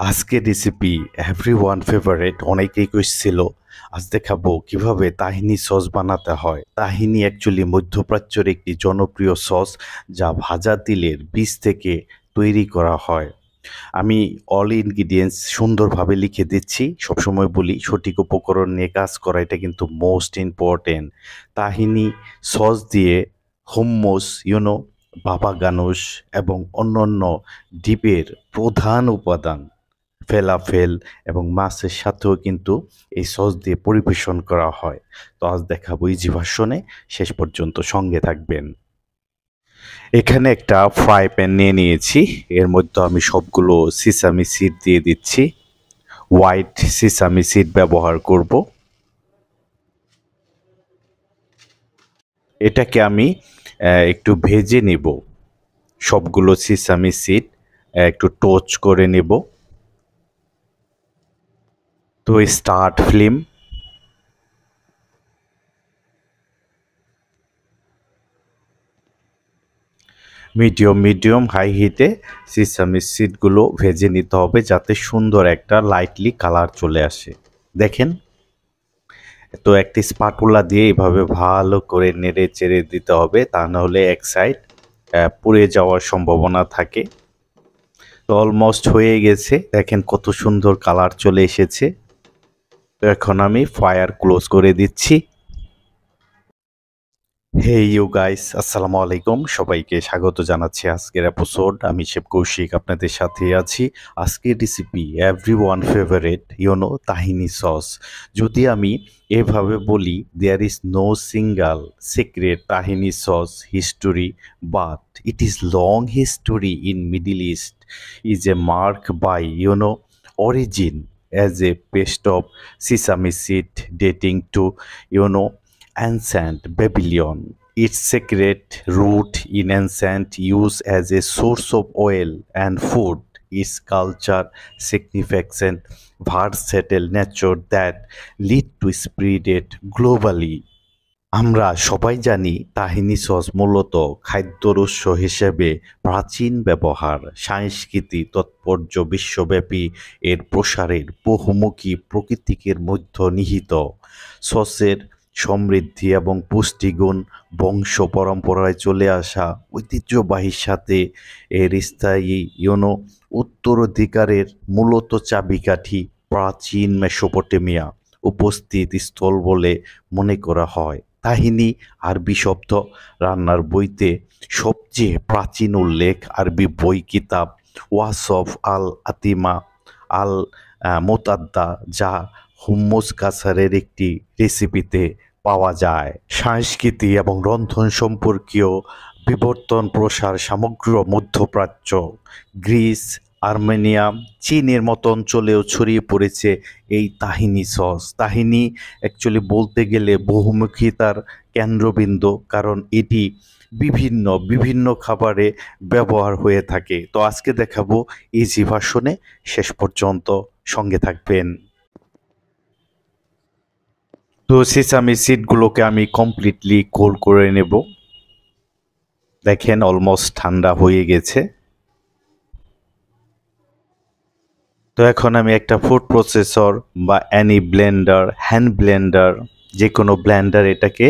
আজকের recipe everyone favourite অনেক request ছিল। আজ দেখাবো কিভাবে তাহিনি সস বানাতে হয়। তাহিনি অ্যাকচুয়ালি মধ্যপ্রাচ্যের একটি জনপ্রিয় সস যা ভাজা তিলের বীজ থেকে তৈরি করা হয়। আমি অল ইনগ্রিডিয়েন্টস সুন্দরভাবে লিখে দিচ্ছি। সবসময় বলি সঠিক উপকরণ নিয়ে কাজ করা এটা কিন্তু মোস্ট ইম্পর্টেন্ট। তাহিনি সস দিয়ে হুম্মুস, বাবা গানুশ এবং অন্যান্য ডিপের প্রধান উপাদান ফেলাফেল এবং মাছের সাথেও কিন্তু এই সস দিয়ে পরিবেশন করা হয়। তো আজ দেখাবো ইজি ভার্সনে, শেষ পর্যন্ত সঙ্গে থাকবেন। এখানে একটা ফ্রাই প্যান নিয়ে নিয়েছি। এর মধ্যে আমি সবগুলো সিসামি সিড দিয়ে দিচ্ছি। হোয়াইট সিসামি সিড ব্যবহার করব। এটাকে আমি একটু ভেজে নেব। সবগুলো সিসামি সিড একটু টোস্ট করে নেব। তো স্টার্ট ফ্লেম। মিডিয়াম হাই হিটে সিসামি সিডগুলো ভেজে নিতে হবে যাতে সুন্দর একটা লাইটলি কালার চলে আসে। দেখেন, তো একটি স্পাটুলা দিয়ে এইভাবে ভালো করে নেড়ে চেড়ে দিতে হবে, তা নাহলে এক সাইড পুড়ে যাওয়ার সম্ভাবনা থাকে। তো অলমোস্ট হয়ে গেছে, দেখেন কত সুন্দর কালার চলে এসেছে। তো এখন আমি ফায়ার ক্লোজ করে দিচ্ছি। হে ইউ গাইস, আসসালামু আলাইকুম। সবাইকে স্বাগত জানাচ্ছি আজকের এপিসোড। আমি শেফ কৌশিক আপনাদের সাথে আছি। আজকের recipe everyone favourite tahini sauce. যদি আমি এভাবে বলি, there is no single secret tahini sauce history, but it is long history in Middle East is a mark by origin as a paste of sesame seed dating to ancient Babylon. Its secret root in ancient use as a source of oil and food. Its culture significant versatile nature that lead to spread it globally. আমরা সবাই জানি তাহিনি sauce মূলত খাদ্যর উৎস হিসেবে প্রাচীন ব্যবহার, সাংস্কৃতিক তাৎপর্য বিশ্বব্যাপী এর প্রসারের বহুমুখী প্রকৃতিকের মধ্যে নিহিত। সসের সমৃদ্ধি এবং পুষ্টিগুণ বংশ পরম্পরায় চলে আসা ঐতিহ্যবাহীর সাথে এর স্থায়ী উত্তরাধিকারের মূলত চাবিকাঠি প্রাচীন মেসোপটেমিয়া উপস্থিত স্থল বলে মনে করা হয়। তাহিনি আরবি শব্দ। রান্নার বইতে সবচেয়ে প্রাচীন উল্লেখ আরবি বই কিতাব ওয়াসফ আল আতিমা আল মোতাদ্দা, যা হুম্মুস কাসারের একটি রেসিপিতে পাওয়া যায়। সংস্কৃতি এবং রন্ধন সম্পর্কীয় বিবর্তন প্রসার সমগ্র মধ্যপ্রাচ্য, গ্রিস, আর্মেনিয়া, চীনের মতো অঞ্চলেও ছড়িয়ে পড়েছে এই তাহিনি সস। তাহিনি অ্যাকচুয়ালি বলতে গেলে বহুমুখিতার কেন্দ্রবিন্দু, কারণ এটি বিভিন্ন বিভিন্ন খাবারে ব্যবহার হয়ে থাকে। তো আজকে দেখাবো ইজি ভার্সনে, শেষ পর্যন্ত সঙ্গে থাকবেন। তো সেসামি সিডগুলোকে আমি কমপ্লিটলি কোল্ড করে নেব। দেখেন অলমোস্ট ঠান্ডা হয়ে গেছে। তো এখন আমি একটা ফুড প্রসেসর বা অ্যানি ব্লেন্ডার, হ্যান্ড ব্লেন্ডার, যে কোনো ব্লেন্ডার এটাকে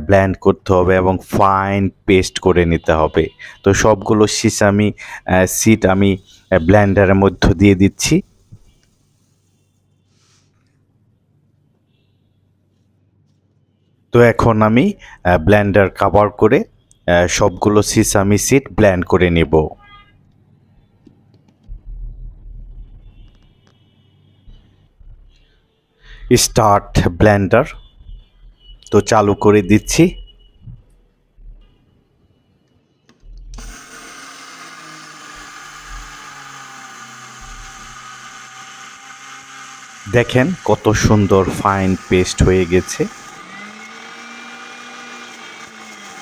ব্লেন্ড করতে হবে এবং ফাইন পেস্ট করে নিতে হবে। তো সবগুলো সিসামি সিড আমি ব্লেন্ডারের মধ্যে দিয়ে দিচ্ছি। তো এখন আমি ব্লেন্ডার কভার করে সবগুলো সিসামি সিড ব্লেন্ড করে নেব। Start Blender. তো চালু করে দিচ্ছি। দেখেন কত সুন্দর ফাইন পেস্ট হয়ে গেছে।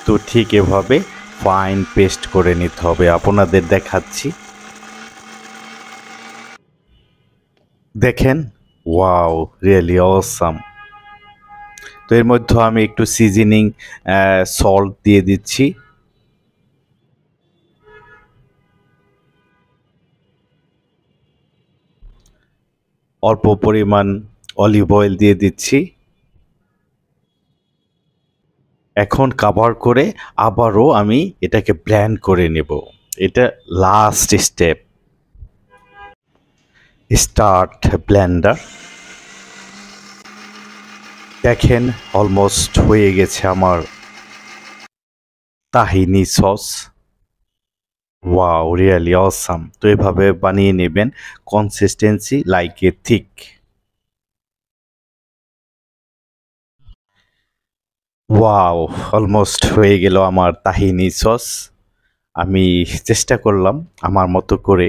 তো ঠিক এভাবে ফাইন পেস্ট করে নিতে হবে, আপনাদের দেখাচ্ছি। দেখেন, ওয়াও, রিয়েলি অসাম। তো এর মধ্যে আমি একটু সিজনিং সল্ট দিয়ে দিচ্ছি। অল্প পরিমাণ অলিভ অয়েল দিয়ে দিচ্ছি। এখন কভার করে আবারও আমি এটাকে ব্লেন্ড করে নেব। এটা লাস্ট স্টেপ। Start Blender. দেখেন অলমোস্ট হয়ে গেছে আমার তাহিনি সস। Wow, really awesome. তো এভাবে বানিয়ে নেবেন, consistency like a thick. Wow, almost হয়ে গেল আমার তাহিনি সস। আমি চেষ্টা করলাম আমার মতো করে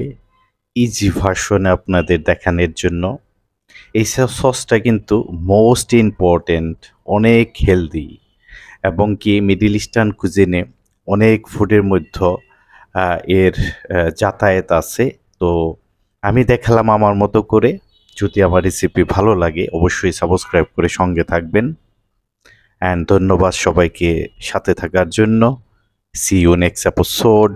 ইজি ভার্সনে আপনাদের দেখানোর জন্য। এই সসটা কিন্তু মোস্ট ইম্পর্টেন্ট, অনেক হেলদি, এবং কি মিডল ইস্টার্ন কুজিনে অনেক ফুডের মধ্যে এর যাতায়াত আছে। তো আমি দেখালাম আমার মতো করে। যদি আমার রেসিপি ভালো লাগে অবশ্যই সাবস্ক্রাইব করে সঙ্গে থাকবেন। অ্যান্ড ধন্যবাদ সবাইকে সাথে থাকার জন্য। See you next episode.